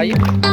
आइए।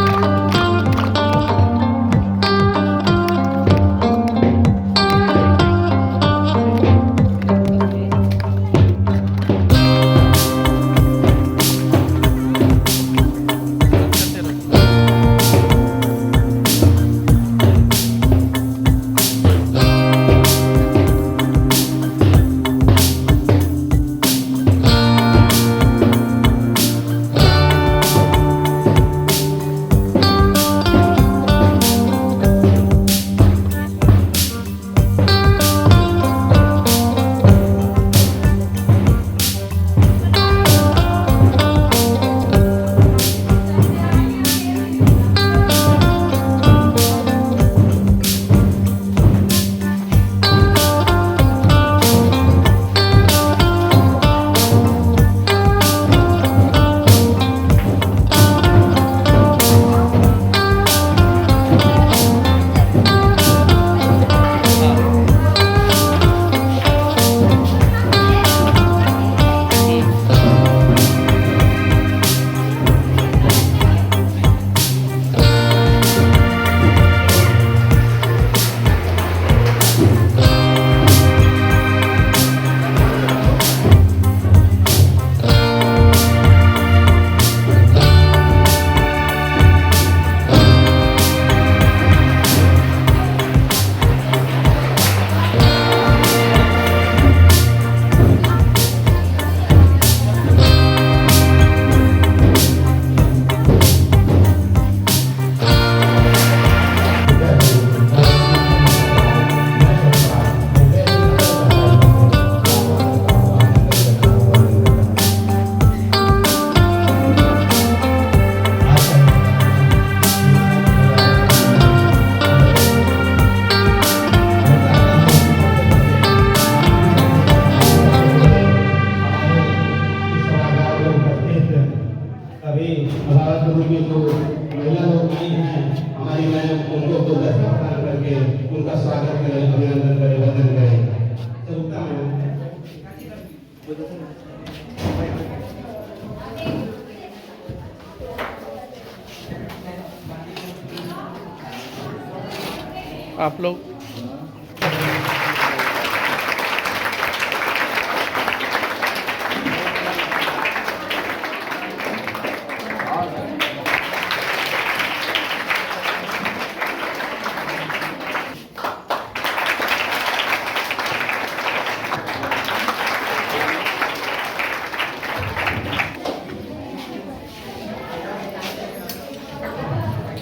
आप लोग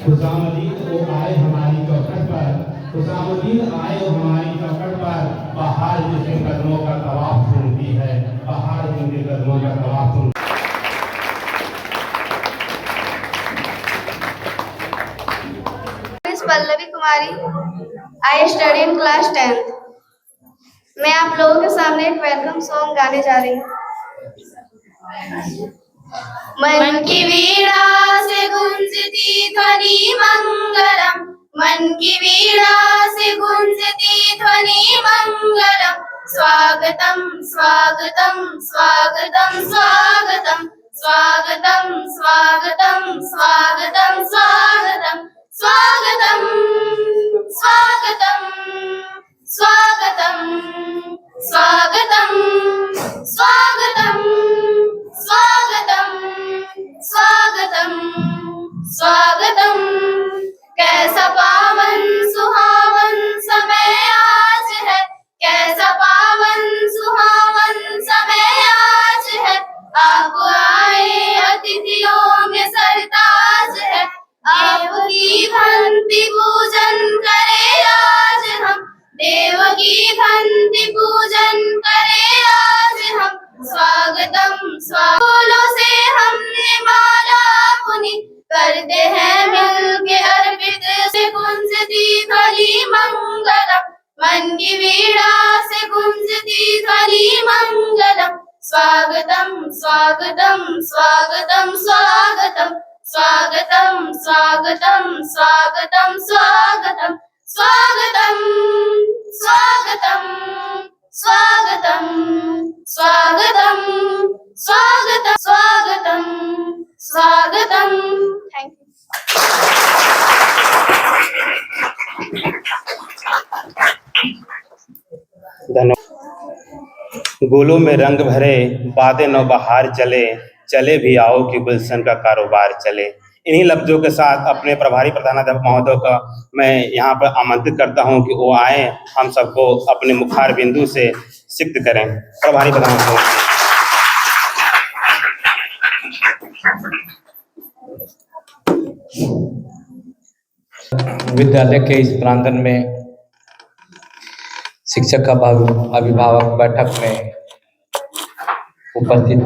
खुशामदीद वो आए हमारी चौखट पर, खुशामदीद आए वो हमारी चौखट पर, बाहर जिनके कदमों का तवाफ सुनती है, बाहर जिनके कदमों का तवाफ सुन। Pallavi Kumari, I study in class 10th। मैं आप लोगों के सामने एक वेलकम सॉन्ग गाने जा रही हूँ। मन की वीणा से गूंजती ध्वनि मंगलम, मन की वीणा से गूंजती ध्वनि मंगलम, स्वागतम स्वागतम स्वागतम स्वागतम स्वागतम स्वागतम स्वागतम स्वागतम स्वागतम स्वागतम स्वागतम स्वागतम स्वागतम स्वागतम स्वागतम स्वागतम। कैसा पावन सुहावन समय आज है, कैसा पावन सुहावन समय आज है, आप आए अतिथियों में सरताज है, आपकी भक्ति पूजन करे आज हम, देव की भक्ति पूजन करे आज हम, स्वागतम फूलों से हमने माला पुनी, करते हैं मिलके अर्पित से गुंजती ध्वनि मंगलम, मन की वीणा से गुंजती ध्वनि मंगलम, स्वागतम स्वागतम स्वागतम स्वागतम स्वागतम स्वागतम स्वागतम स्वागतम स्वागतम स्वागतम स्वागतम स्वागतम स्वागतम स्वागतम स्वागतम। Thank you. धन्यवाद। गुलों में रंग भरे बादे नौबहार चले, चले भी आओ कि गुलशन का कारोबार चले। इन्हीं लफ्जों के साथ अपने प्रभारी प्रधानाध्यापक महोदय का मैं यहाँ पर आमंत्रित करता हूँ कि वो आए, हम सबको अपने मुखार बिंदु से सिक्त करें। प्रभारी प्रधानाध्यापक। विद्यालय के इस प्रांगण में शिक्षक का अभिभावक बैठक में उपस्थित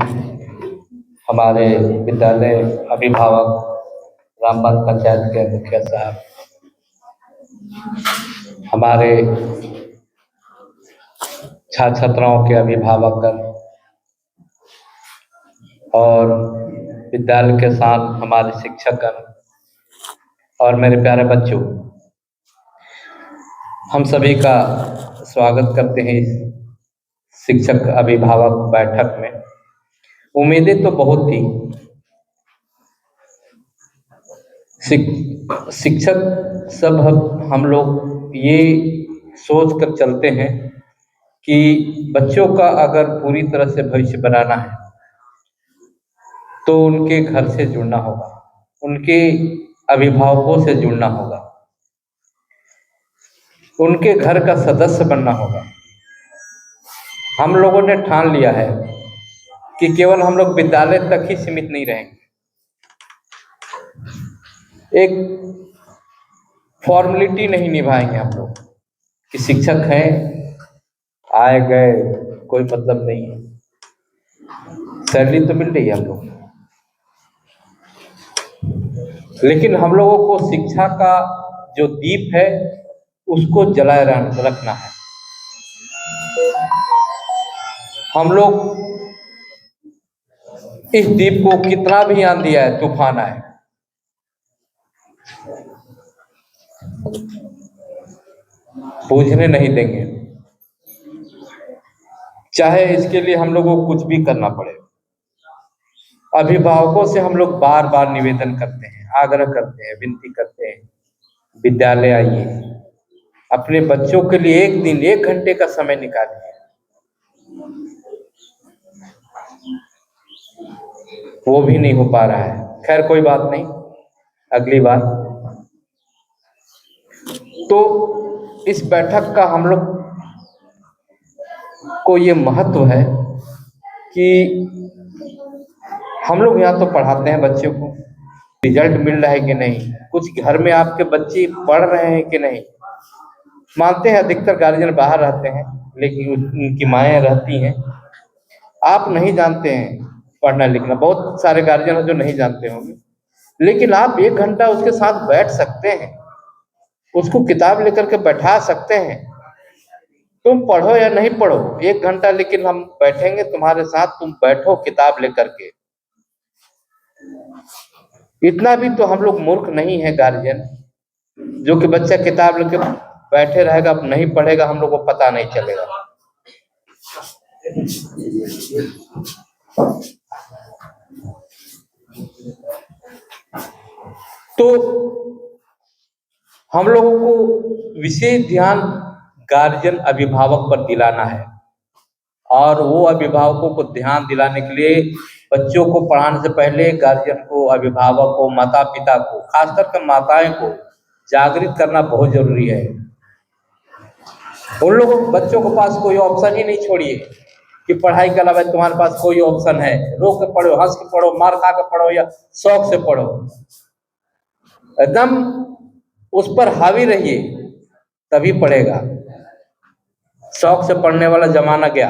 हमारे विद्यालय अभिभावक रामबाग पंचायत के मुखिया साहब, हमारे छात्र छात्राओं के अभिभावक और विद्यालय के साथ हमारे शिक्षकगण और मेरे प्यारे बच्चों, हम सभी का स्वागत करते हैं इस शिक्षक अभिभावक बैठक में। उम्मीदें तो बहुत थी। शिक्षक सब हम लोग ये सोच कर चलते हैं कि बच्चों का अगर पूरी तरह से भविष्य बनाना है तो उनके घर से जुड़ना होगा, उनके अभिभावकों से जुड़ना होगा, उनके घर का सदस्य बनना होगा। हम लोगों ने ठान लिया है कि केवल हम लोग विद्यालय तक ही सीमित नहीं रहेंगे। एक फॉर्मेलिटी नहीं निभाएंगे हम लोग कि शिक्षक हैं, आए गए, कोई मतलब नहीं है, सैलरी तो मिल रही है हम लोग, लेकिन हम लोगों को शिक्षा का जो दीप है उसको जलाए रखना है। हम लोग इस दीप को कितना भी आंधी आए, तूफान आए, बुझने नहीं देंगे, चाहे इसके लिए हम लोगों को कुछ भी करना पड़े। अभिभावकों से हम लोग बार बार निवेदन करते हैं, आग्रह करते हैं, विनती करते हैं, विद्यालय आइए, अपने बच्चों के लिए एक दिन 1 घंटे का समय निकालिए। वो भी नहीं हो पा रहा है। खैर कोई बात नहीं, अगली बार। तो इस बैठक का हम लोग को ये महत्व है कि हम लोग यहाँ तो पढ़ाते हैं बच्चों को, रिजल्ट मिल रहा है कि नहीं, कुछ घर में आपके बच्चे पढ़ रहे हैं कि नहीं। मानते हैं अधिकतर गार्जियन बाहर रहते हैं, लेकिन उनकी माएँ रहती हैं। आप नहीं जानते हैं पढ़ना लिखना, बहुत सारे गार्जियन हैं जो नहीं जानते होंगे, लेकिन आप 1 घंटा उसके साथ बैठ सकते हैं, उसको किताब लेकर के बैठा सकते हैं। तुम पढ़ो या नहीं पढ़ो, 1 घंटा लेकिन हम बैठेंगे तुम्हारे साथ, तुम बैठो किताब लेकर के। इतना भी तो हम लोग मूर्ख नहीं है गार्जियन, जो कि बच्चा किताब लेके बैठे रहेगा, नहीं पढ़ेगा, हम लोग को पता नहीं चलेगा। तो हम लोगों को विशेष ध्यान गार्जियन अभिभावक पर दिलाना है, और वो अभिभावकों को ध्यान दिलाने के लिए बच्चों को पढ़ाने से पहले गार्जियन को, अभिभावक को, माता पिता को, खास करके माताएं को जागृत करना बहुत जरूरी है। उन लोगों बच्चों के पास कोई ऑप्शन ही नहीं छोड़िए कि पढ़ाई के अलावा तुम्हारे पास कोई ऑप्शन है। रो के पढ़ो, हंस के पढ़ो, मार खा के पढ़ो या शौक से पढ़ो, एकदम उस पर हावी रहिए, तभी पढ़ेगा। शौक से पढ़ने वाला जमाना गया।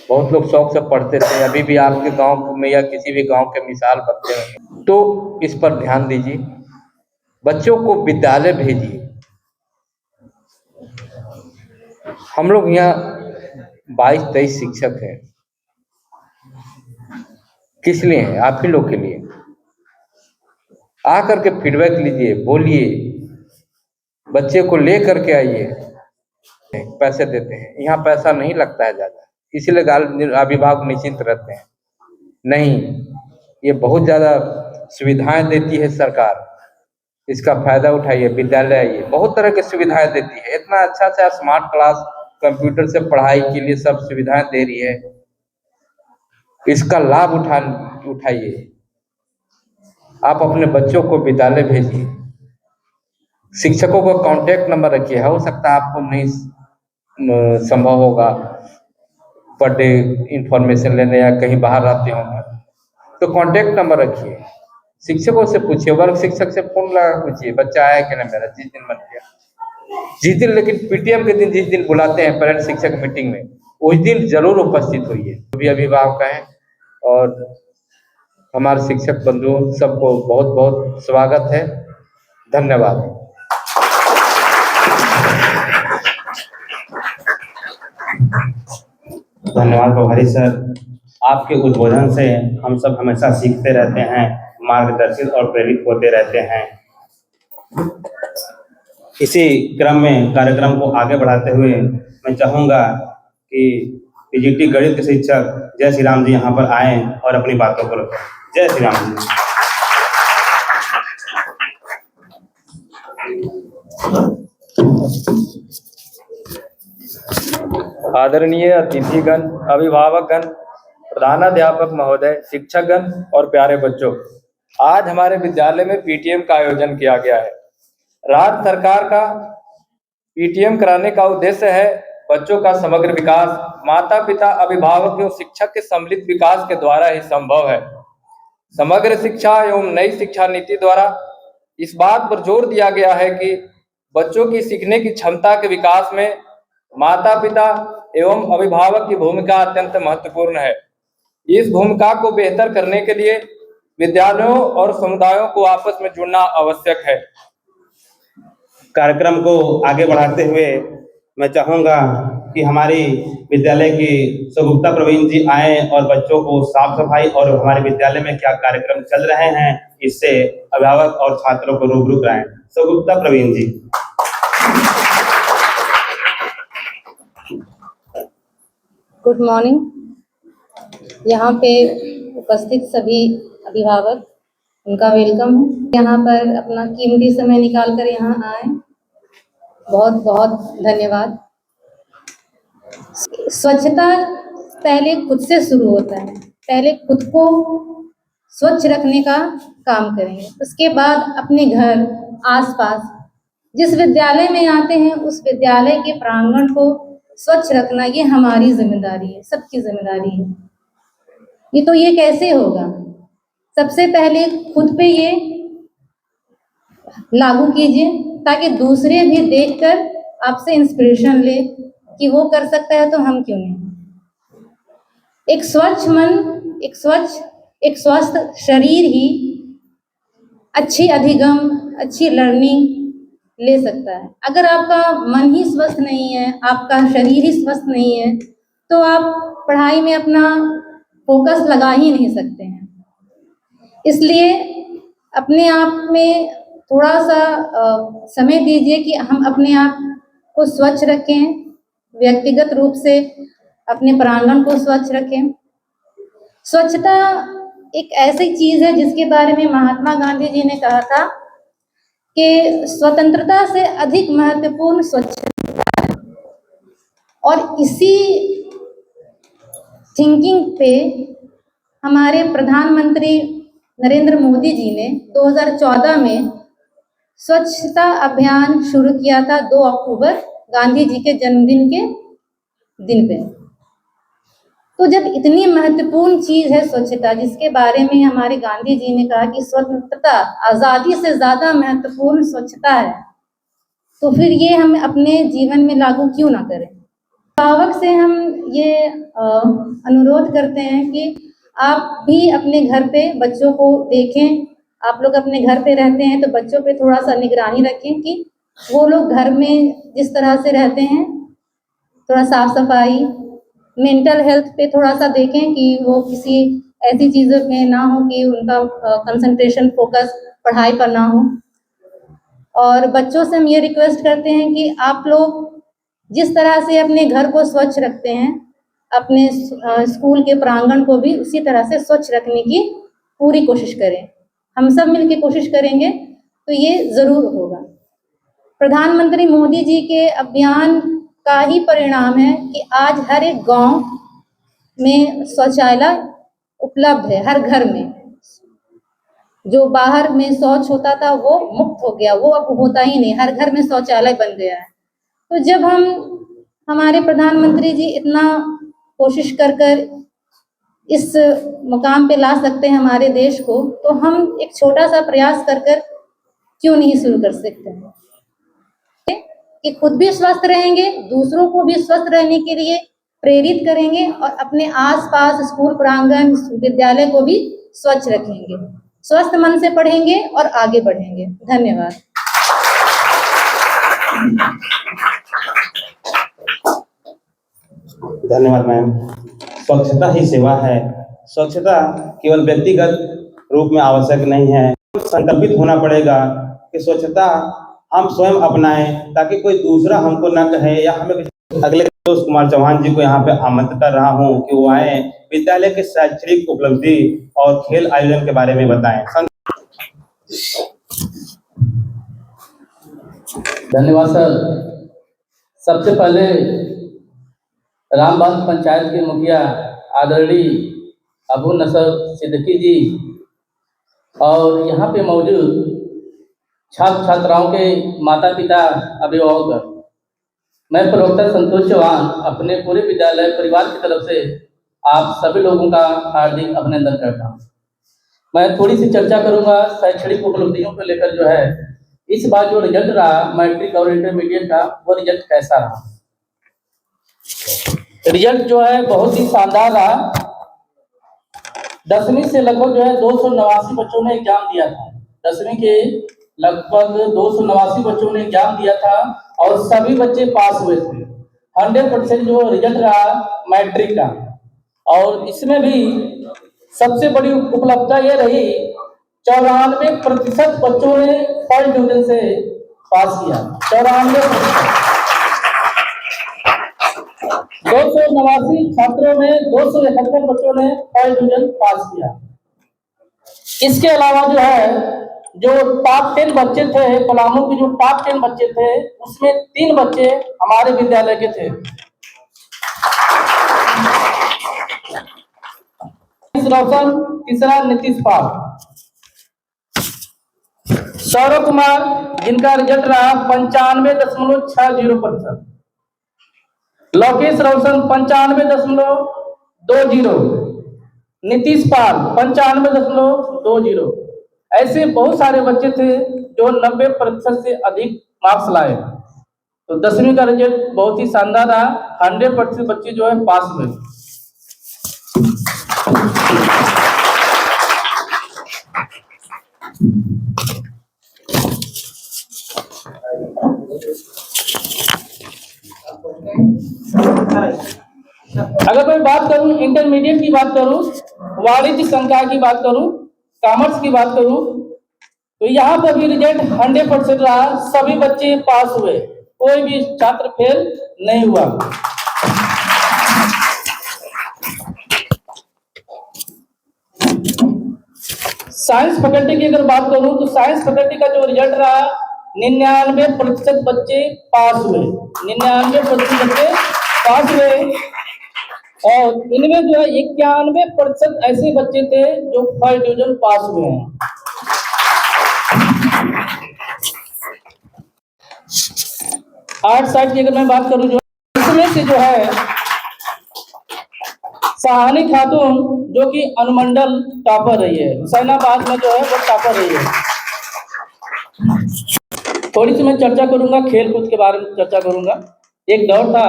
बहुत लोग शौक से पढ़ते थे, अभी भी आपके गांव में या किसी भी गांव के मिसाल बनते हैं। तो इस पर ध्यान दीजिए, बच्चों को विद्यालय भेजिए। हम लोग यहाँ 22-23 शिक्षक हैं। किस लिए हैं? आप ही लोग के लिए। आकर के फीडबैक लीजिए, बोलिए, बच्चे को ले करके आइए। पैसे देते हैं, यहाँ पैसा नहीं लगता है ज़्यादा, इसलिए अभिभावक निश्चिंत रहते हैं। नहीं, ये बहुत ज़्यादा सुविधाएं देती है सरकार, इसका फायदा उठाइए। विद्यालय आइए, बहुत तरह की सुविधाएं देती है, इतना अच्छा से स्मार्ट क्लास, कंप्यूटर से पढ़ाई के लिए सब सुविधाएं दे रही है, इसका लाभ उठाइए। आप अपने बच्चों को विद्यालय भेजिए, शिक्षकों का कांटेक्ट नंबर रखिए। हो सकता है आपको नहीं संभव होगा पर डे इंफॉर्मेशन लेने या कहीं बाहर रहते होंगे, तो कांटेक्ट नंबर रखिए, शिक्षकों से पूछिए, वर्ग शिक्षक से फोन लगा पूछिए बच्चा आया कि नहीं मेरा, जिस दिन मन किया जिस दिन, लेकिन पीटीएम के दिन जिस दिन बुलाते हैं पेरेंट्स शिक्षक मीटिंग में, उस दिन जरूर उपस्थित होइए। भी अभिभावक हैं और हमारे शिक्षक बंधुओं सबको बहुत बहुत स्वागत है, धन्यवाद। धन्यवाद प्रभारी सर, आपके उद्बोधन से हम सब हमेशा सीखते रहते हैं, मार्गदर्शित और प्रेरित होते रहते हैं। इसी क्रम में कार्यक्रम को आगे बढ़ाते हुए मैं चाहूँगा कि पीजीटी गणित के शिक्षक जय श्री राम जी यहाँ पर आएं और अपनी बातों को रखें। जय श्री राम जी। आदरणीय अतिथिगण, अभिभावकगण, प्रधानाध्यापक महोदय, शिक्षकगण और प्यारे बच्चों, आज हमारे विद्यालय में पीटीएम का आयोजन किया गया है। राज्य सरकार का पीटीएम कराने का उद्देश्य है बच्चों का समग्र विकास। माता पिता, अभिभावक एवं शिक्षक के सम्मिलित विकास के द्वारा ही संभव है। समग्र शिक्षा एवं नई शिक्षा नीति द्वारा इस बात पर जोर दिया गया है कि बच्चों की सीखने की क्षमता के विकास में माता पिता एवं अभिभावक की भूमिका अत्यंत महत्वपूर्ण है। इस भूमिका को बेहतर करने के लिए विद्यालयों और समुदायों को आपस में जुड़ना आवश्यक है। कार्यक्रम को आगे बढ़ाते हुए मैं चाहूँगा कि हमारी विद्यालय की सुगुप्ता प्रवीण जी आएं और बच्चों को साफ सफाई और हमारे विद्यालय में क्या कार्यक्रम चल रहे हैं इससे अभिभावक और छात्रों को रूबरू कराएं। सुगुप्ता प्रवीण जी। Good morning. यहाँ पे उपस्थित सभी अभिभावक, उनका वेलकम है। यहाँ पर अपना कीमती समय निकाल कर यहाँ आए, बहुत बहुत धन्यवाद। स्वच्छता पहले खुद से शुरू होता है, पहले खुद को स्वच्छ रखने का काम करेंगे, उसके बाद अपने घर आसपास जिस विद्यालय में आते हैं उस विद्यालय के प्रांगण को स्वच्छ रखना ये हमारी जिम्मेदारी है, सबकी जिम्मेदारी है। ये कैसे होगा? सबसे पहले खुद पे ये लागू कीजिए ताकि दूसरे भी देखकर आपसे इंस्पिरेशन ले कि वो कर सकता है तो हम क्यों नहीं। एक स्वच्छ मन, एक स्वस्थ शरीर ही अच्छी अधिगम, अच्छी लर्निंग ले सकता है। अगर आपका मन ही स्वस्थ नहीं है, आपका शरीर ही स्वस्थ नहीं है, तो आप पढ़ाई में अपना फोकस लगा ही नहीं सकते हैं। इसलिए अपने आप में थोड़ा सा समय दीजिए कि हम अपने आप को स्वच्छ रखें, व्यक्तिगत रूप से अपने प्रांगण को स्वच्छ रखें। स्वच्छता एक ऐसी चीज है जिसके बारे में महात्मा गांधी जी ने कहा था कि स्वतंत्रता से अधिक महत्वपूर्ण स्वच्छता है। और इसी थिंकिंग पे हमारे प्रधानमंत्री नरेंद्र मोदी जी ने 2014 में स्वच्छता अभियान शुरू किया था, 2 अक्टूबर गांधी जी के जन्मदिन के दिन पे। तो जब इतनी महत्वपूर्ण चीज है स्वच्छता, जिसके बारे में हमारे गांधी जी ने कहा कि स्वतंत्रता, आजादी से ज्यादा महत्वपूर्ण स्वच्छता है, तो फिर ये हम अपने जीवन में लागू क्यों ना करें। अभिभावक से हम ये अनुरोध करते हैं कि आप भी अपने घर पे बच्चों को देखें। आप लोग अपने घर पे रहते हैं तो बच्चों पे थोड़ा सा निगरानी रखें कि वो लोग घर में जिस तरह से रहते हैं, थोड़ा साफ सफाई, मेंटल हेल्थ पे थोड़ा सा देखें कि वो किसी ऐसी चीज़ों में ना हो कि उनका कंसंट्रेशन, फोकस पढ़ाई पर ना हो। और बच्चों से हम ये रिक्वेस्ट करते हैं कि आप लोग जिस तरह से अपने घर को स्वच्छ रखते हैं, अपने स्कूल के प्रांगण को भी उसी तरह से स्वच्छ रखने की पूरी कोशिश करें। हम सब मिलकर कोशिश करेंगे तो ये ज़रूर होगा। प्रधानमंत्री मोदी जी के अभियान का ही परिणाम है कि आज हर एक गांव में शौचालय उपलब्ध है, हर घर में। जो बाहर में शौच होता था वो मुक्त हो गया, वो अब होता ही नहीं, हर घर में शौचालय बन गया है। तो जब हमारे प्रधानमंत्री जी इतना कोशिश कर इस मुकाम पे ला सकते हैं हमारे देश को, तो हम एक छोटा सा प्रयास कर क्यों नहीं शुरू कर सकते हैं कि खुद भी स्वस्थ रहेंगे, दूसरों को भी स्वस्थ रहने के लिए प्रेरित करेंगे और अपने आसपास स्कूल प्रांगण, विद्यालय को भी स्वच्छ रखेंगे। स्वस्थ मन से पढ़ेंगे और आगे बढ़ेंगे। धन्यवाद। धन्यवाद मैम। स्वच्छता ही सेवा है। स्वच्छता केवल व्यक्तिगत रूप में आवश्यक नहीं है, संकल्पित होना पड़ेगा कि स्वच्छता हम स्वयं अपनाएं ताकि कोई दूसरा हमको न कहे या हमें। अगले दोस्त कुमार चौहान जी को यहाँ पे आमंत्रित कर रहा हूँ कि वो आए, विद्यालय के शैक्षणिक उपलब्धि और खेल आयोजन के बारे में बताएं। धन्यवाद सर। सबसे पहले रामबाग पंचायत के मुखिया आदरणीय अबू नसर सिद्दीकी जी और यहाँ पे मौजूद छात्र छात्राओं के माता पिता, अभिभावक, मैं प्रोफेसर संतोष चौहान अपने पूरे विद्यालय परिवार की तरफ से आप सभी लोगों का हार्दिक अभिनंदन करता हूँ। मैं थोड़ी सी चर्चा करूँगा शैक्षणिक उपलब्धियों को लेकर। जो है इस बार जो रिजल्ट रहा मैट्रिक और इंटरमीडिएट का, वो रिजल्ट कैसा रहा? रिजल्ट जो है बहुत ही शानदार रहा। 10वीं से लगभग जो है 289 बच्चों ने एग्जाम दिया था। 10वीं के लगभग 289 बच्चों ने एग्जाम दिया था और सभी बच्चे पास हुए थे। 100% जो रिजल्ट रहा मैट्रिक का। और इसमें भी सबसे बड़ी उपलब्धता ये रही 94% बच्चों ने फर्स्ट डिवीजन से पास किया। 94%। 289 छात्रों में 271 बच्चों ने फर्स्ट डिवीजन पास किया। इसके अलावा जो है जो टॉप 10 बच्चे थे, पलामू के जो टॉप 10 बच्चे थे, उसमें 3 बच्चे हमारे विद्यालय के थे। रोशन, तीसरा नीतीश पाल। सौरभ कुमार जिनका रिजल्ट रहा 95.60%। लोकेश रोशन 95.20। नीतीश पाल 95.20। ऐसे बहुत सारे बच्चे थे जो 90% से अधिक मार्क्स लाए। तो 10वीं का रिजल्ट बहुत ही शानदार रहा। 100% बच्चे जो है पास हुए। अगर मैं बात करूं इंटरमीडिएट की बात करूं, वाणिज्य संकाय की बात करूं, कॉमर्स की बात करूं, तो यहाँ पर भी रिजल्ट 100% रहा। सभी बच्चे पास हुए, कोई भी छात्र फेल नहीं हुआ। साइंस फैकल्टी की अगर बात करूं तो साइंस फैकल्टी का जो रिजल्ट रहा 99% बच्चे पास हुए। 99% बच्चे पास हुए और इनमें जो है 91% ऐसे बच्चे थे जो फर्स्ट डिवीजन पास हुए हैं। आर्ट साइड की अगर मैं बात करूं जो इसमें से जो है सहानी खातून जो कि अनुमंडल टॉपर रही है, हुसैनाबाद में जो है वो टॉपर रही है। थोड़ी सी मैं चर्चा करूंगा खेल कूद के बारे में चर्चा करूंगा। एक दौर था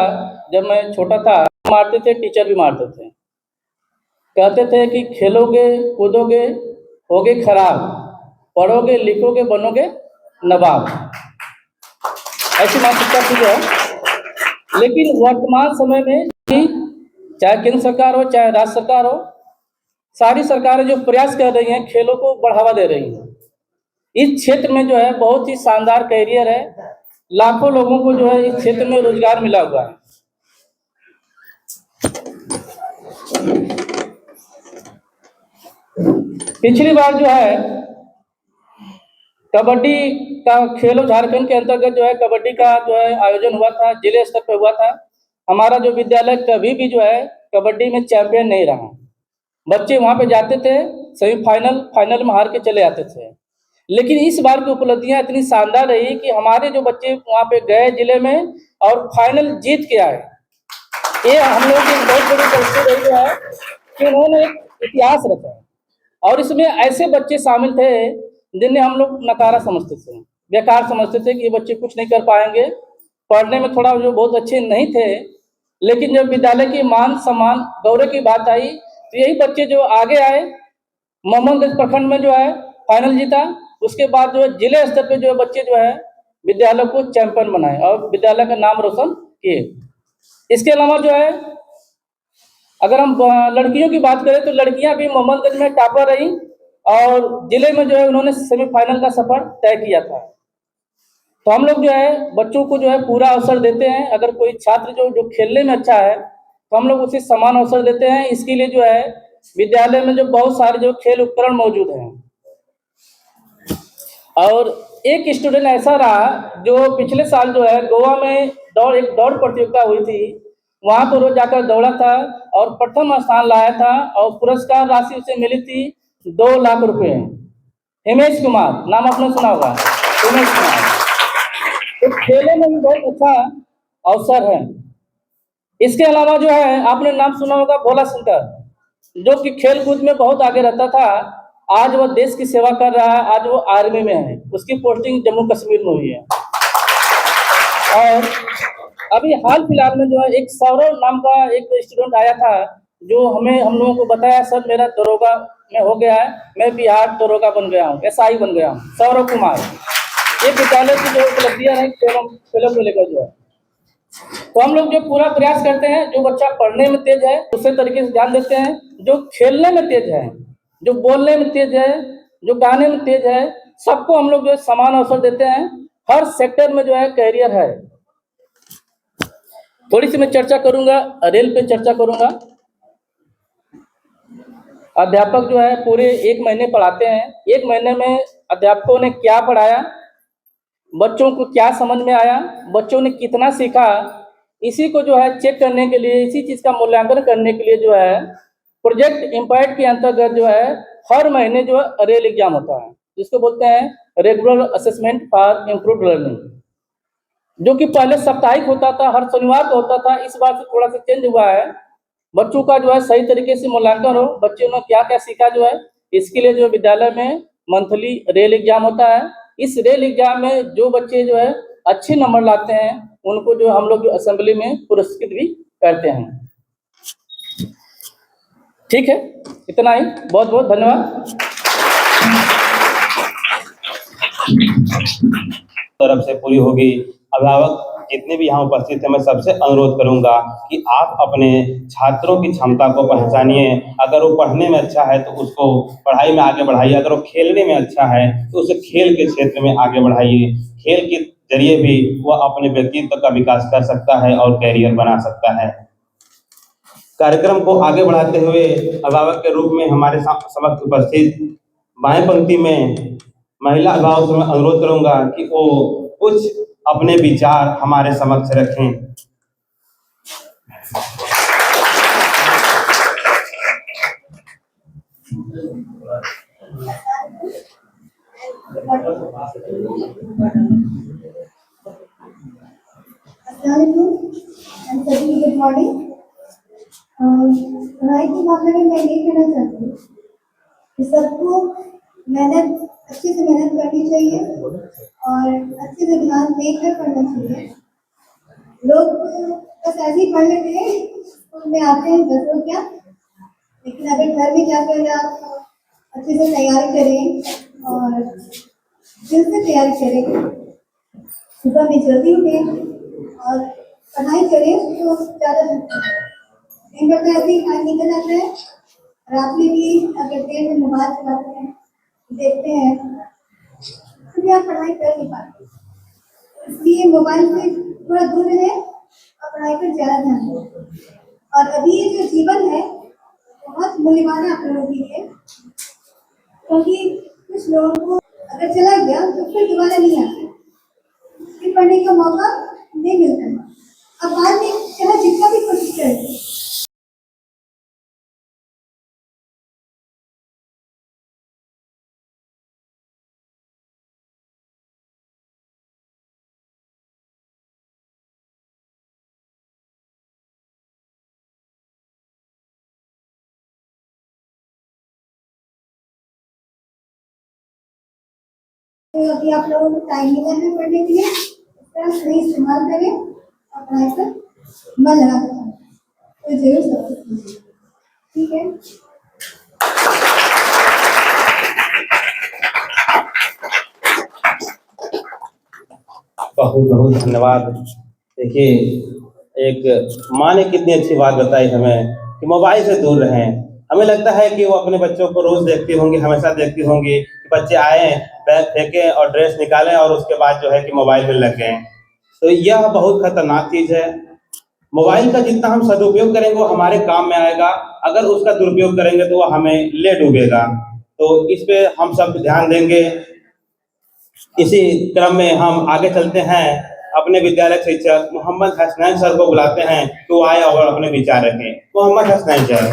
जब मैं छोटा था, मारते थे, टीचर भी मारते थे। कहते थे कि खेलोगे कूदोगे होगे खराब, पढ़ोगे लिखोगे बनोगे नवाब। ऐसी मानसिकता थी जो है। लेकिन वर्तमान समय में चाहे केंद्र सरकार हो चाहे राज्य सरकार हो, सारी सरकारें जो प्रयास कर रही हैं खेलों को बढ़ावा दे रही हैं। इस क्षेत्र में जो है बहुत ही शानदार कैरियर है। लाखों लोगों को जो है इस क्षेत्र में रोजगार मिला हुआ है। पिछली बार जो है कबड्डी का खेलो झारखंड के अंतर्गत जो है कबड्डी का जो है आयोजन हुआ था, जिले स्तर पर हुआ था। हमारा जो विद्यालय कभी भी जो है कबड्डी में चैंपियन नहीं रहा। बच्चे वहाँ पे जाते थे, सेमीफाइनल फाइनल में हार के चले आते थे। लेकिन इस बार की उपलब्धियां इतनी शानदार रही कि हमारे जो बच्चे वहाँ पे गए जिले में और फाइनल जीत के आए। ये हम लोगों की बहुत बड़ी उपलब्धि रही है कि उन्होंने एक इतिहास रचा और इसमें ऐसे बच्चे शामिल थे जिन्हें हम लोग नकारा समझते थे, बेकार समझते थे कि ये बच्चे कुछ नहीं कर पाएंगे, पढ़ने में थोड़ा जो बहुत अच्छे नहीं थे। लेकिन जब विद्यालय की मान सम्मान गौरव की बात आई तो यही बच्चे जो आगे आए, मोहम्मदगंज प्रखंड में जो है फाइनल जीता। उसके बाद जो है जिले स्तर पे जो है बच्चे जो है विद्यालय को चैंपियन बनाए और विद्यालय का नाम रोशन किए। इसके अलावा जो है अगर हम लड़कियों की बात करें तो लड़कियां भी मोहम्मदगंज में टॉपर रही और जिले में जो है उन्होंने सेमीफाइनल का सफर तय किया था। तो हम लोग जो है बच्चों को जो है पूरा अवसर देते हैं। अगर कोई छात्र जो खेलने में अच्छा है तो हम लोग उसे समान अवसर देते हैं। इसके लिए जो है विद्यालय में जो बहुत सारे जो खेल उपकरण मौजूद हैं और एक स्टूडेंट ऐसा रहा जो पिछले साल जो है गोवा में एक दौड़ प्रतियोगिता हुई थी, वहाँ पर रोज जाकर दौड़ा था और प्रथम स्थान लाया था और पुरस्कार राशि उसे मिली थी 2 लाख रुपए। हिमेश कुमार नाम आपने सुना होगा, हिमेश कुमार। तो खेलने में भी बहुत अच्छा अवसर है। इसके अलावा जो है आपने नाम सुना होगा भोला शंकर, जो कि खेल कूद में बहुत आगे रहता था। आज वह देश की सेवा कर रहा है, आज वो आर्मी में है, उसकी पोस्टिंग जम्मू कश्मीर में हुई है। और अभी हाल फिलहाल में जो है एक सौरव नाम का एक स्टूडेंट आया था जो हम लोगों को बताया सर मेरा दरोगा में हो गया है, मैं बिहार दरोगा बन गया हूँ, SI बन गया हूँ। सौरव कुमार, ये विद्यालय की जो उपलब्धियां हैं खेलों को लेकर जो है, तो हम लोग जो पूरा प्रयास करते हैं, जो बच्चा पढ़ने में तेज है उसी तरीके से ध्यान देते हैं, जो खेलने में तेज है, जो बोलने में तेज है, जो गाने में तेज है, सबको हम लोग जो है समान अवसर देते हैं। हर सेक्टर में जो है कैरियर है। थोड़ी सी मैं चर्चा करूंगा, रेल पे चर्चा करूंगा। अध्यापक जो है पूरे 1 महीने पढ़ाते हैं। 1 महीने में अध्यापकों ने क्या पढ़ाया, बच्चों को क्या समझ में आया, बच्चों ने कितना सीखा, इसी को जो है चेक करने के लिए, इसी चीज़ का मूल्यांकन करने के लिए जो है प्रोजेक्ट इम्पैक्ट के अंतर्गत जो है हर महीने जो है रेल एग्जाम होता है, जिसको बोलते हैं regular assessment for improved learning, जो कि पहले साप्ताहिक होता था, हर शनिवार को होता था। इस बार से थोड़ा सा चेंज हुआ है। बच्चों का जो है सही तरीके से मूल्यांकन हो, बच्चों ने क्या क्या सीखा जो है, इसके लिए जो विद्यालय में मंथली रेल एग्जाम होता है। इस रेल एग्जाम में जो बच्चे जो है अच्छे नंबर लाते हैं उनको जो हम लोग जो असेंबली में पुरस्कृत भी करते हैं। ठीक है, इतना ही, बहुत बहुत धन्यवाद। तरफ से पूरी होगी। अभिभावक जितने भी यहाँ उपस्थित हैं, मैं सबसे अनुरोध करूंगा कि आप अपने छात्रों की क्षमता को पहचानिए। अगर वो पढ़ने में अच्छा है तो उसको पढ़ाई में आगे बढ़ाइए, अगर वो खेलने में अच्छा है तो उसे खेल के क्षेत्र में आगे बढ़ाइए। खेल के जरिए भी वह अपने व्यक्तित्व का विकास कर सकता है और कैरियर बना सकता है। कार्यक्रम को आगे बढ़ाते हुए अभिभावक के रूप में हमारे समक्ष उपस्थित बाएं पंक्ति में महिला अभिभावक से मैं अनुरोध करूंगा कि वो कुछ अपने विचार हमारे समक्ष रखें। Good morning. पढ़ाई के मामले में मैं ये कहना चाहती हूँ कि सबको अच्छे से मेहनत करनी चाहिए और अच्छे से ध्यान देकर पढ़ना चाहिए। लोग बस ऐसे ही पढ़ लेते हैं, स्कूल में आते हैं बस हो क्या, लेकिन अगर घर में क्या करें, आप अच्छे से तैयारी करें और दिल से तैयारी करें, सुबह में जल्दी उठें और पढ़ाई करें तो ज़्यादा दिन भर तो ऐसे ही टाइम निकल जाता है। रात में भी अगर देर में मोबाइल चलाते हैं, देखते हैं, तो भी आप पढ़ाई कर नहीं पाते। इसलिए मोबाइल से थोड़ा दूर रहे और पढ़ाई पर ज़्यादा ध्यान दें। और अभी ये जो जीवन है बहुत मूल्यवान है आप लोगों के लिए, क्योंकि कुछ लोगों को अगर चला गया तो फिर दोबारा नहीं आता, फिर पढ़ने का मौका नहीं मिलता। अब बाद में चाहे जितना भी कोशिश करे, तो अभी आप लोगों को टाइम मिला है पढ़ने के लिए, इसका सही इस्तेमाल करें और पढ़ाई पर मन लगा कर तो जरूर सक्सेस कीजिए। ठीक है। बहुत बहुत धन्यवाद। देखिए, एक माँ ने कितनी अच्छी बात बताई हमें कि मोबाइल से दूर रहें। हमें लगता है कि वो अपने बच्चों को रोज देखती होंगी, हमेशा देखती होंगी कि बच्चे आए, बैग फेंकें और ड्रेस निकालें और उसके बाद जो है कि मोबाइल में लग गए। तो यह बहुत खतरनाक चीज़ है। मोबाइल का जितना हम सदुपयोग करेंगे वो हमारे काम में आएगा, अगर उसका दुरुपयोग करेंगे तो वो हमें ले डूबेगा। तो इस पे हम सब ध्यान देंगे। इसी क्रम में हम आगे चलते हैं, अपने विद्यालय शिक्षक मोहम्मद हसनैन सर को बुलाते हैं तो आए और अपने विचार रखें। मोहम्मद हसनैन सर।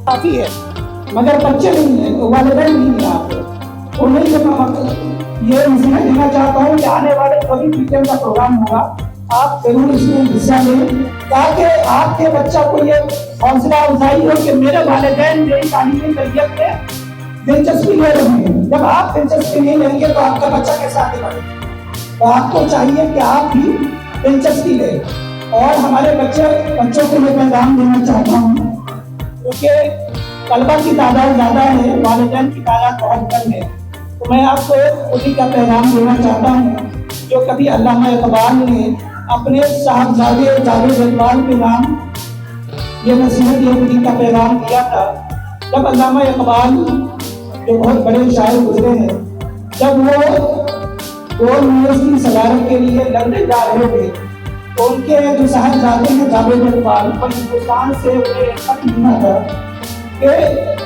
काफी है, मगर बच्चे नहीं है, वालिदैन नहीं है यहाँ पे, वो नहीं करना। मतलब ये मैं कहना चाहता हूँ कि आने वाले कभी पीटीएम का प्रोग्राम होगा, आप जरूर इसमें हिस्सा लें, ताकि आपके बच्चा को ये हौसला अफजाई हो कि मेरे वालिदैन मेरी तालीमी तरबियत में दिलचस्पी ले रहे हैं। जब आप दिलचस्पी नहीं लेंगे तो आपका बच्चा कैसे आगे बढ़ेगा? तो आपको चाहिए कि आप भी दिलचस्पी लें। और हमारे बच्चों को मैं पैगाम देना चाहता हूँ, क्योंकि तलबा की तादाद ज़्यादा है, वालिदैन की तादाद बहुत कम है, तो मैं आपको उन्हीं का पैगाम देना चाहता हूँ जो कभी अल्लामा इकबाल ने अपने साहबजादे जावेद इकबाल के नाम ये नसीहत ये का पैगाम दिया था। जब अल्लामा इकबाल जो बहुत बड़े शायर गुजरे हैं, जब वो यूनिवर्सिटी सदारत के लिए लंदन जा रहे थे तो उनके जो साहबजादे हैं जावेद इकबाल पर हिंदुस्तान से उन्हें खत मिला था कि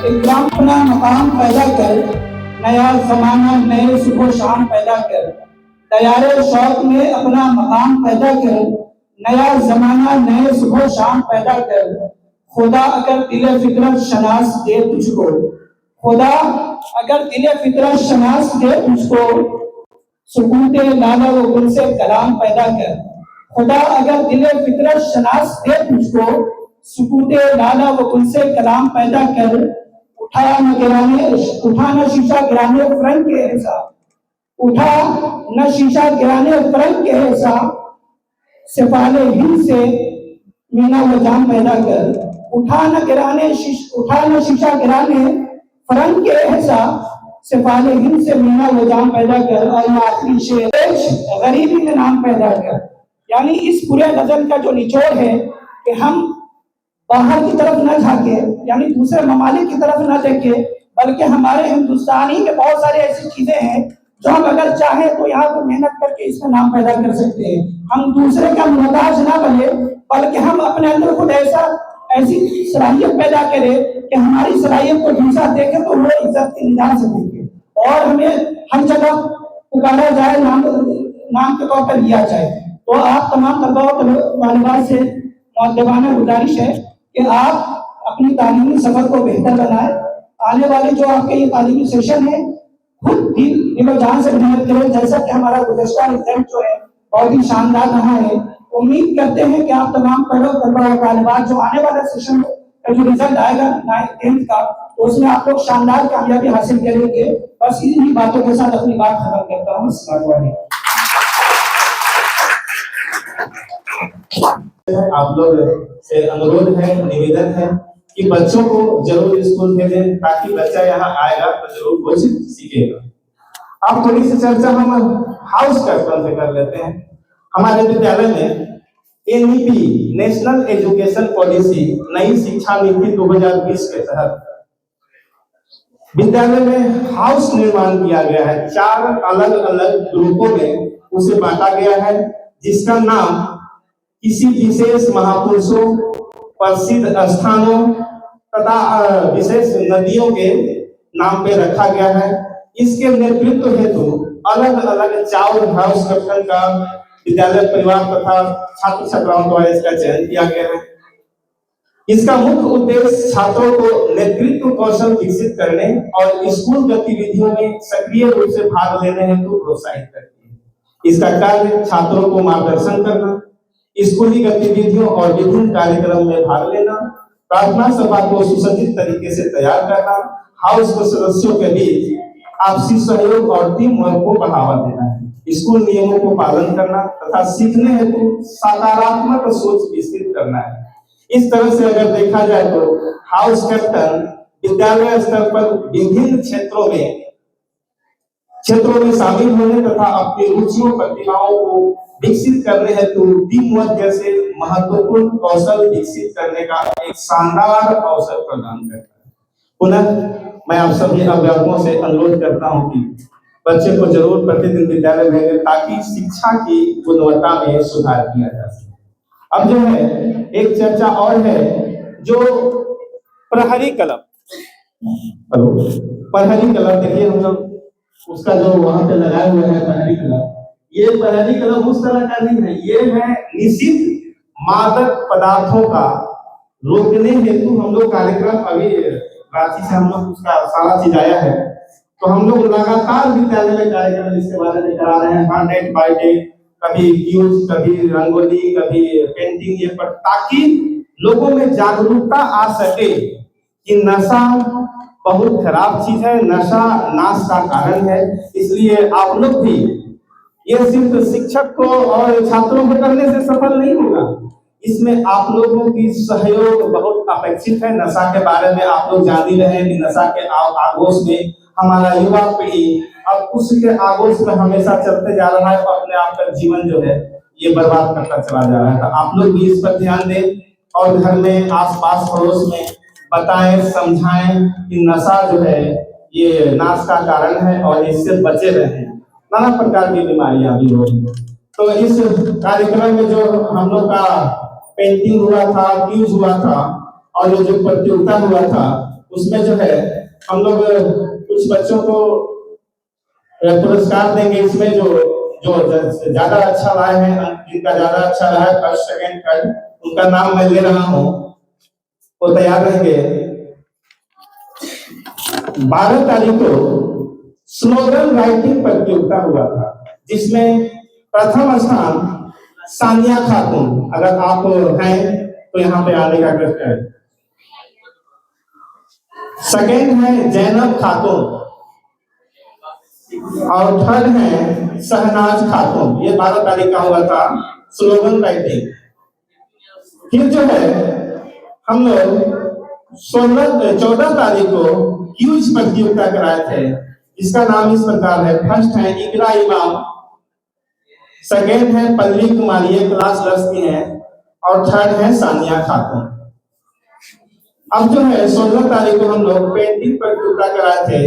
इकराम अपना मकाम पैदा कर, नया जमाना नए सुबह शाम पैदा कर, तैयारे शौक में अपना मकाम पैदा कर, नया जमाना नए सुबह शाम पैदा कर। खुदा अगर दिले फितरत शनास दे तुझको, खुदा अगर दिले फितरत शनास दे तुझको, सुकूते लाला वो गुल से कलाम पैदा कर। खुदा अगर दिले फितरत शनास दे तुझको, सुकूते लाला वो गुल से कलाम पैदा कर। उठा न शीशा गिराने फ्रंट के हिसाब, उठा न शीशा गिराने फ्रंट के हिसाब, सिपाले हिंद से मीना व जाम पैदा कर। उठा न शीशा गिराने फ्रंट के हिसाब, सिपाले हिंद से मीना व जाम पैदा कर। और आखिरी शेर, गरीबी में नाम पैदा कर। यानी इस पूरे गजल का जो निचोड़ है कि हम बाहर की तरफ न झाके, यानी दूसरे ममालिक की तरफ न देखे, बल्कि हमारे हिंदुस्तानी में बहुत सारी ऐसी चीजें हैं जो हम अगर चाहें तो यहाँ पर मेहनत करके इसमें नाम पैदा कर सकते हैं। हम दूसरे का मोहताज ना बने, बल्कि हम अपने अंदर खुद ऐसी सलाहियत पैदा करें कि हमारी सलाहियत को दूसरा देखे तो वो इज्जत की निजात से देखे और हमें हर जगह पुकारा जाए, नाम के तौर पर लिया जाए। तो आप तमाम तलबा वालिबात से मुअद्दबाना गुजारिश है कि आप अपनी तालीमी सफर को बेहतर बनाएं। आने वाले जो आपके ये तालीमी सेशन है खुद दिल जान से मेहनत करें, जैसा कि हमारा गुज़श्ता रिजल्ट जो है बहुत ही शानदार रहा है। उम्मीद करते हैं कि आप तमाम तलबा और तालिबात जो आने वाला सेशन का जो रिजल्ट आएगा 9th 10th का, तो उसमें आप लोग शानदार कामयाबी हासिल करेंगे। बस इन्हीं बातों के साथ अपनी बात खत्म करता हूँ। अस्सलाम वालेकुम। आप लोग से अनुरोध है, निवेदन है कि बच्चों को जरूर स्कूल भेजें ताकि बच्चा यहाँ आएगा तो जरूर कुछ सीखेगा। अब थोड़ी सी चर्चा हम हाउस कैप्टन से कर लेते हैं। हमारे विद्यालय में NEP नेशनल एजुकेशन पॉलिसी नई शिक्षा नीति 2020 के तहत विद्यालय में हाउस निर्माण किया गया है। 4 अलग अलग ग्रुपों में उसे बांटा गया है, जिसका नाम किसी विशेष महापुरुषों, प्रसिद्ध स्थानों तथा विशेष नदियों के नाम पे रखा गया है। इसके नेतृत्व हेतु अलग अलग 4 हाउस कैप्टन का विद्यालय परिवार तथा छात्र छात्राओं द्वारा इसका चयन किया गया है। इसका मुख्य उद्देश्य छात्रों को नेतृत्व कौशल विकसित करने और स्कूल गतिविधियों में सक्रिय रूप से भाग लेने हेतु प्रोत्साहित करती है। इसका कार्य छात्रों को मार्गदर्शन करना, स्कूली गतिविधियों और विभिन्न कार्यक्रम में भाग लेना, प्रार्थना सभा को सुसज्जित तरीके से तैयार करना, हाउस के सदस्यों के बीच आपसी सहयोग और टीम वर्क को बढ़ावा देना है, स्कूल नियमों को पालन करना तथा सीखने हेतु सकारात्मक सोच विकसित करना है। इस तरह से अगर देखा जाए तो हाउस कैप्टन विद्यालय स्तर पर विभिन्न क्षेत्रों में शामिल होने तथा अपनी रुचियों प्रतिभाओं को विकसित करने हेतु टीम वर्क जैसे महत्वपूर्ण कौशल विकसित करने का एक शानदार अवसर प्रदान करता है। पुनः मैं आप सभी अभिभावकों से अनुरोध करता हूं कि बच्चे को जरूर प्रतिदिन विद्यालय भेजें ताकि शिक्षा की गुणवत्ता में सुधार किया जा सके। अब जो है एक चर्चा और है जो प्रहरी कलम, देखिए हम लोग उसका जो वहां पे लगाए हुए हैं प्रहरी कलम, ये प्रहरी कलम उस तरह का नहीं है, ये है निषिद्ध मादक पदार्थों का रोकने हेतु हम लोग कार्यक्रम अभी रांची से हम लोग उसका सारा चीज आया है, तो हम लोग लगातार विद्यालय में कार्यक्रम इसके बारे में करा रहे हैं। 100 बाय डे, कभी क्यूज, कभी रंगोली, कभी पेंटिंग, ये पर ताकि लोगों में जागरूकता आ सके कि नशा बहुत खराब चीज है, नशा नाश का कारण है। इसलिए आप लोग भी ये सिर्फ शिक्षक को और छात्रों को करने से सफल नहीं होगा, इसमें आप लोगों की सहयोग बहुत अपेक्षित है। नशा के बारे में आप लोग जान ही रहे हैं कि नशा के आगोश में हमारा युवा पीढ़ी अब उसके आगोश में हमेशा चलते जा रहा है, अपने आप का जीवन जो है ये बर्बाद करता चला जा रहा है। तो आप लोग भी इस पर ध्यान दें और घर में आसपास पड़ोस में बताएं, समझाएं कि नशा जो है ये नाश का कारण है और इससे बचे रहें, नाना प्रकार की बीमारियां भी हो। तो इस कार्यक्रम में जो हम लोग का पेंटिंग हुआ था, क्यूज हुआ था और ये जो प्रतियोगिता हुआ था, उसमें जो है हम लोग कुछ बच्चों को पुरस्कार देंगे। इसमें जो ज्यादा अच्छा रहा है, जिनका ज्यादा अच्छा रहा है, फर्स्ट सेकंड थर्ड, उनका नाम मैं ले रहा हूँ, वो तैयार रहेंगे। 12 तारीख को स्लोगन राइटिंग प्रतियोगिता हुआ था, जिसमें प्रथम स्थान सानिया खातून, अगर आप हैं तो यहाँ पे आने का कष्ट है। सेकेंड है जैनब खातून और थर्ड है शहनाज खातून। ये 12 तारीख का हुआ था स्लोगन राइटिंग। फिर जो है हम लोग 14 तारीख को क्यूज प्रतियोगिता कराए थे, जिसका नाम इस प्रकार है। फर्स्ट है इकरा इमाम, सेकेंड है पल्लवी कुमारी, ये क्लास 10 की है, और थर्ड है सानिया खातून। अब जो है 16 तारीख को हम लोग पेंटिंग प्रतियोगिता कराए थे,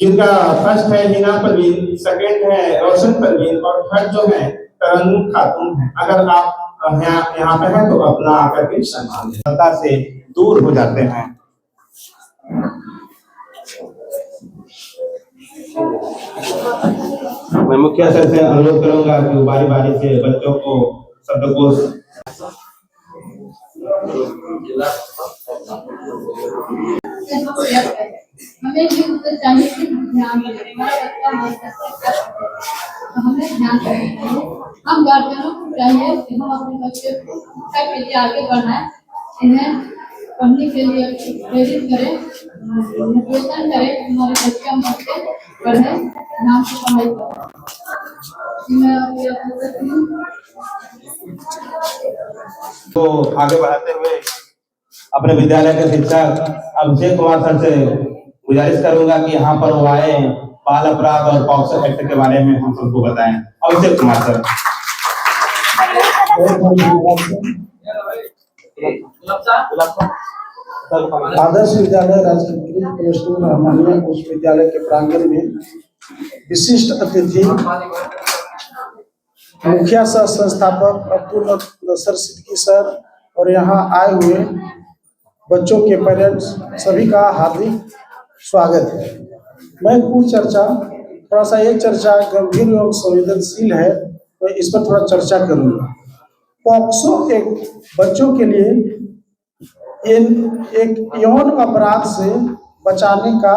जिनका फर्स्ट है हिना परवीन, सेकेंड है रोशन परवीन और थर्ड जो है तरन्नुम खातून है। अगर आप यहाँ पे हैं तो अपना आकर के सम्मान जनता से दूर हो जाते हैं। मैं मुख्य सर से अनुरोध करूंगा कि बारी बारी से बच्चों को शब्दकोश हमें भी उससे चाहिए कि ध्यान रखें, हमें ध्यान रखना है। हम गार्जियनों को चाहिए कि हम अपने बच्चे को शिक्षा के लिए आगे बढ़ाएं, इन्हें पढ़ने के लिए प्रेरित करें, मोटिवेशन करें, हमारे बच्चे मन से पढ़ें, नाम से पढ़ाई करें। तो आगे बढ़ाते हुए अपने विद्यालय के शिक्षक अभिषेक कुमार सर से गुजारिश करूंगा कि यहाँ पर वो आए, बाल अपराध और पॉक्सो एक्ट के बारे में हम सबको बताएं। अभिषेक कुमार सर। आदर्श विद्यालय राजकीय पुरस्कृत रहमानिया उच्च विद्यालय के प्रांगण में विशिष्ट अतिथि मुखिया सह संस्थापक अब्दुल नसर सिद्दीकी सर और यहाँ आए हुए बच्चों के पेरेंट्स सभी का हार्दिक स्वागत है। मैं कुछ चर्चा, थोड़ा सा ये चर्चा गंभीर और संवेदनशील है, तो इस पर थोड़ा चर्चा करूँगा। पॉक्सो एक बच्चों के लिए एक यौन अपराध से बचाने का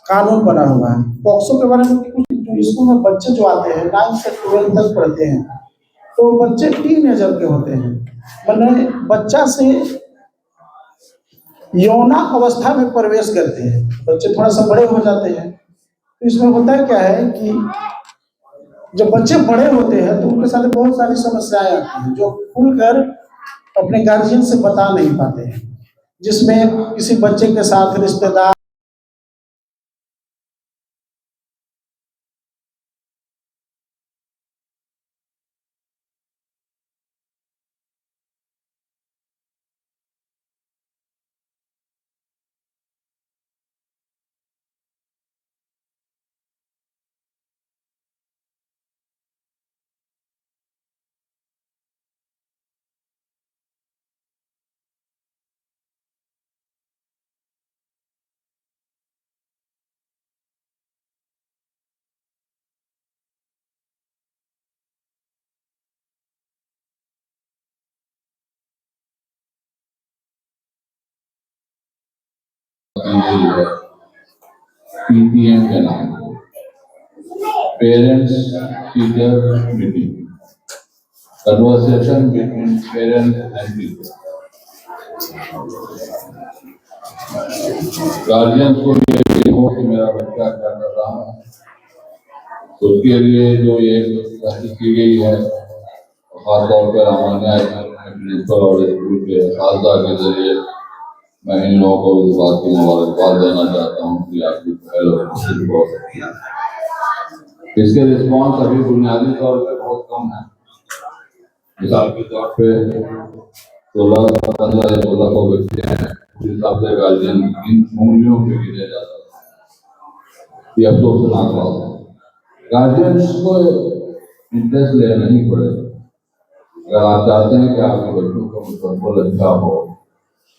कानून बना हुआ है। पॉक्सो के बारे में कुछ स्कूल में बच्चे जो आते हैं 9 से 12 तक पढ़ते हैं, तो बच्चे टीनेजर के होते हैं, मतलब बच्चा से यौना अवस्था में प्रवेश करते हैं, बच्चे थोड़ा सा बड़े हो जाते हैं। तो इसमें होता क्या है कि जब बच्चे बड़े होते हैं तो उनके साथ बहुत सारी समस्याएं आती हैं जो खुलकर अपने गार्जियन से बता नहीं पाते हैं, जिसमें किसी बच्चे के साथ रिश्तेदार PTM के नाम parents teacher meeting, conversation between parents and teacher. Guardians को ये भी हो कि मेरा बच्चा क्या कर रहा है, उसके लिए जो ये कोशिश की गई है, खासतौर पर रामान्या प्रिंसिपल और स्कूल के साथी के जरिए मैं इन लोगों को इस बात की मुबारकबाद देना चाहता हूँ कि आपकी पहल और कोशिश बहुत अच्छी है। इसके रिस्पॉन्स अभी बुनियादी तौर पर बहुत कम है, मिसाल के तौर पे 16, 15 या 16 बच्चे हैं, उस हिसाब से गार्जियन इन उंगलियों पे गिने जाता है। ये अफसोसनाक बात है। गार्जियंस को इंटरेस्ट लेना ही पड़ेगा। अगर आप चाहते हैं कि आपके बच्चों का मुस्तकबिल अच्छा हो,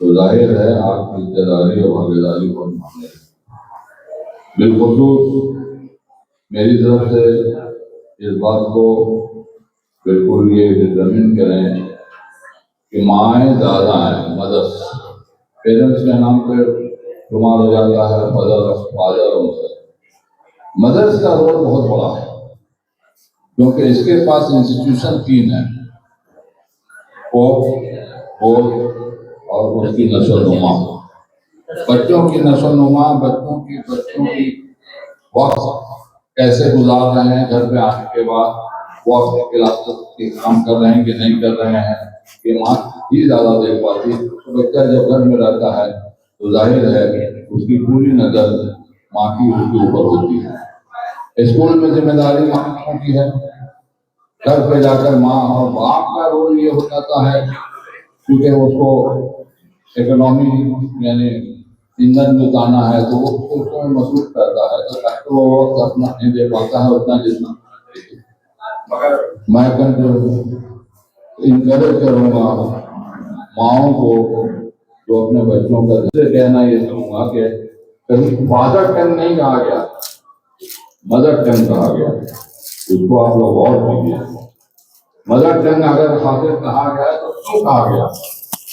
तो जाहिर है आपकी हिस्सेदारी और भागीदारी बहुत मांगे। बिलखुसूस मेरी तरफ से इस बात को बिल्कुल ये डिटरमिन करें कि माएँ ज़्यादा हैं, मदर्स, पेरेंट्स के नाम पे शुमार हो जाता है मदर, फादर और मदर्स का रोल बहुत बड़ा है, क्योंकि इसके पास इंस्टीट्यूशन 3 है, और उसकी नस्ल-नुमा, बच्चों की नस्ल-नुमा, बच्चों की वक्त कैसे गुजार रहे हैं, घर पे आने के बाद वक्त क्लासेस के काम कर रहे हैं कि नहीं कर रहे हैं, कि माँ ही ज्यादा देख पाती। तो बच्चा जब घर में रहता है तो जाहिर है उसकी पूरी नजर माँ की उसके ऊपर होती है। स्कूल में जिम्मेदारी माँ की है, घर पे जाकर माँ और बाप का रोल ये हो जाता है, क्योंकि उसको इकोनॉमी यानी ईंधन जुटाना है तो वो उसको मसरूफ करता है, तो वो वक्त अपना नहीं दे पाता है उतना जितना। मगर मैं इनकरेज करूँगा माओ को जो अपने बच्चों का कहना ये चाहूँगा कि कहीं फादर टंग नहीं कहा गया, मदर टंग कहा गया, उसको आप लोग गौर कीजिए। मदर टंग अगर फादर कहा गया तो क्यों कहा गया?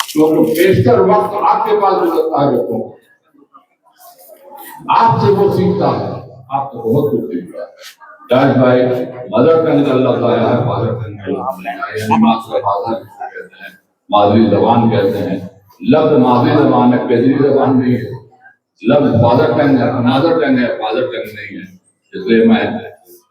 क्योंकि बेशतर वक्त आपके पास गुजरता है बच्चों को, आपसे वो सीखता है, आपको बहुत कुछ सीखता है। जाहिर भाई मदर टंग अल्लाह ताला है, फादर टंग मातृभाषा कहते हैं, मादरी जबान कहते हैं। लफ्ज मादरी जबान है, पेदरी जबान नहीं है। लफ्ज फादर टंग है, मदर टंग है, फादर टंग नहीं है। इसलिए मैं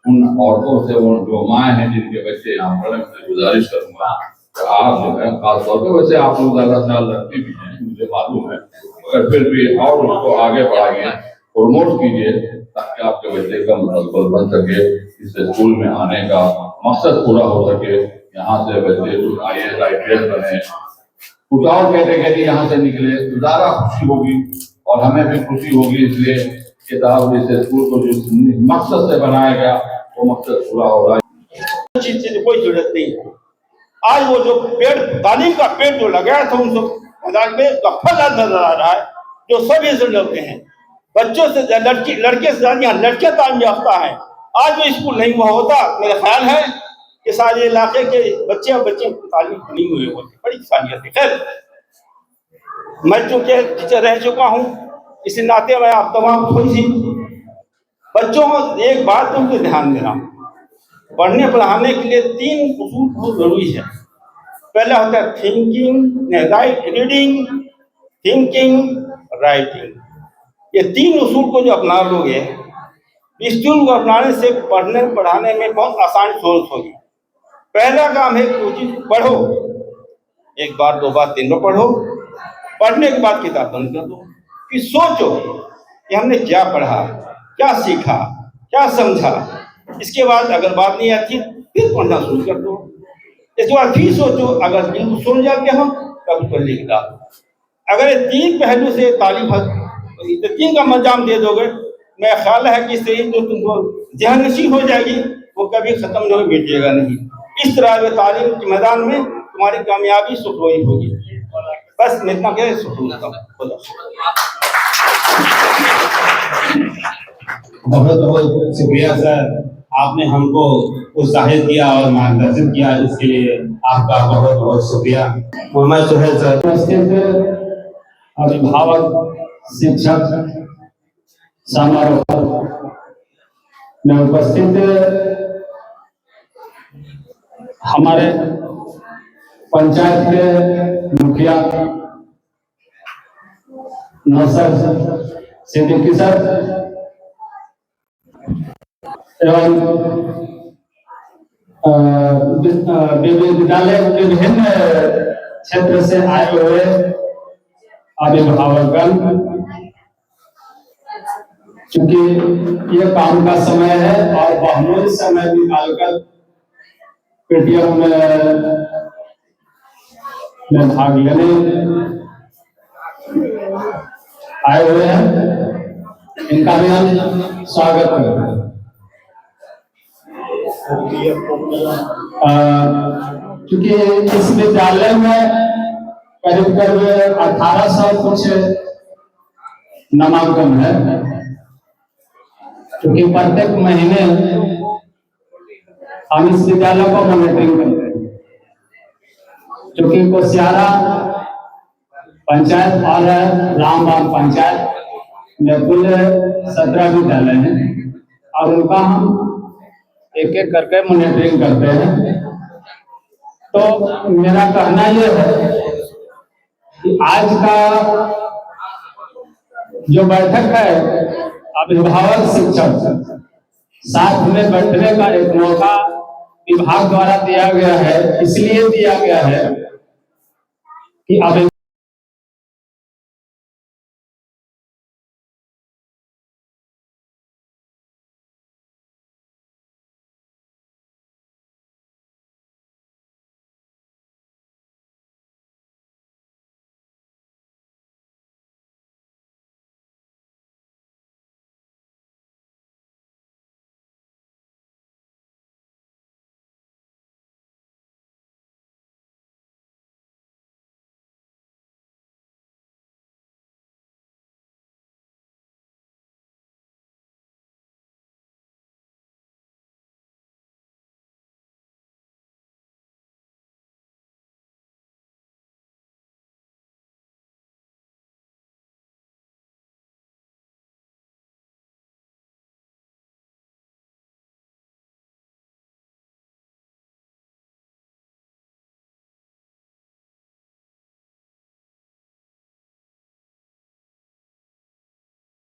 उन औरतों से, जो माँ हैं जिनके बच्चे यहाँ पढ़े, उनसे गुजारिश करूंगा कि आप जो है खासतौर पर, वैसे आप लोग ज्यादा ख्याल रखते भी हैं मुझे मालूम है, मगर फिर भी और उसको आगे बढ़ाइए, प्रमोट कीजिए, ताकि आपके बच्चे का मुस्तकबिल बन सके, इस स्कूल में आने का मकसद पूरा हो सके, यहाँ से बच्चे कुछ IAS IPS बने, कुछ और कैटेगरी यहाँ से निकले तो ज्यादा खुशी होगी और हमें भी खुशी होगी। इसलिए किताब इस स्कूल को जो मकसद से बनाया गया वो मकसद पूरा हो रहा है। चीज की कोई जरूरत नहीं है। आज वो जो पेड़, तालीम का पेड़ जो लगाया था, उन सब फल नजर आ रहा है, जो सब रिजल्ट होते हैं। बच्चों से लड़के से ज्यादा लड़कियां तालीम याफ्ता है। आज वो स्कूल नहीं हुआ होता, मेरा ख्याल है कि सारे इलाके के बच्चे और बच्चे तालीम नहीं हुए होते। बड़ी सालियत है। खैर, मैं चूंकि टीचर रह चुका हूँ, इसी नाते मैं आप तमाम थोड़ी सी बच्चों को एक बात तुमको ध्यान देना, पढ़ने पढ़ाने के लिए 3 उसूल बहुत जरूरी है। पहला होता है रीडिंग, थिंकिंग, राइटिंग। ये 3 उसूल को जो अपना लोगे, इस उसूल को अपनाने से पढ़ने पढ़ाने में बहुत आसानी सोच होगी। पहला काम है कि पढ़ो, 1 बार 2 बार 3 बार पढ़ो, पढ़ने के बाद किताब बंद कर दो, फिर सोचो कि हमने क्या पढ़ा, क्या सीखा, क्या समझा। इसके बाद अगर बात नहीं आती फिर पढ़ना शुरू कर दो। इसके बाद फिर सोचो, अगर बिल्कुल सुन जाते हम तब पढ़ लिख डालो। अगर ये 3 पहलू से तालीम 3 का अंजाम दे दोगे, मेरा ख्याल है कि इससे जो तुमको जहनशी हो जाएगी वो कभी खत्म नहीं हो, मिटेगा नहीं। इस तरह तालीम के मैदान में तुम्हारी कामयाबी सुखोई होगी। बस मैं इतना कह बहुत बहुत शुक्रिया सर, आपने हमको उत्साहित किया और मार्गदर्शन किया, इसके लिए आपका बहुत बहुत शुक्रिया। मोहम्मद सुहेल सर, अभिभावक, शिक्षक समारोह में उपस्थित हमारे पंचायत के मुखिया नौसर सिद्दीकी सर एवं विद्यालय विभिन्न क्षेत्र से आए हुए अभिभावकगण, क्योंकि ये काम का समय है और बहुमूल्य समय निकालकर पेटीएम में में भाग लेने आए हुए हैं, इनका भी हम स्वागत करते हैं। क्योंकि इस विद्यालय में करीब करीब 1800 कुछ नामांकन है, क्योंकि प्रत्येक महीने हम इस विद्यालय को मॉनिटरिंग करते हैं। क्योंकि कोसियारा पंचायत और रामबाग पंचायत में कुल 17 विद्यालय हैं और उनका हम एक एक करके मॉनिटरिंग करते हैं। तो मेरा कहना यह है कि आज का जो बैठक है, अभिभावक शिक्षक साथ में बैठने का एक मौका विभाग द्वारा दिया गया है। इसलिए दिया गया है कि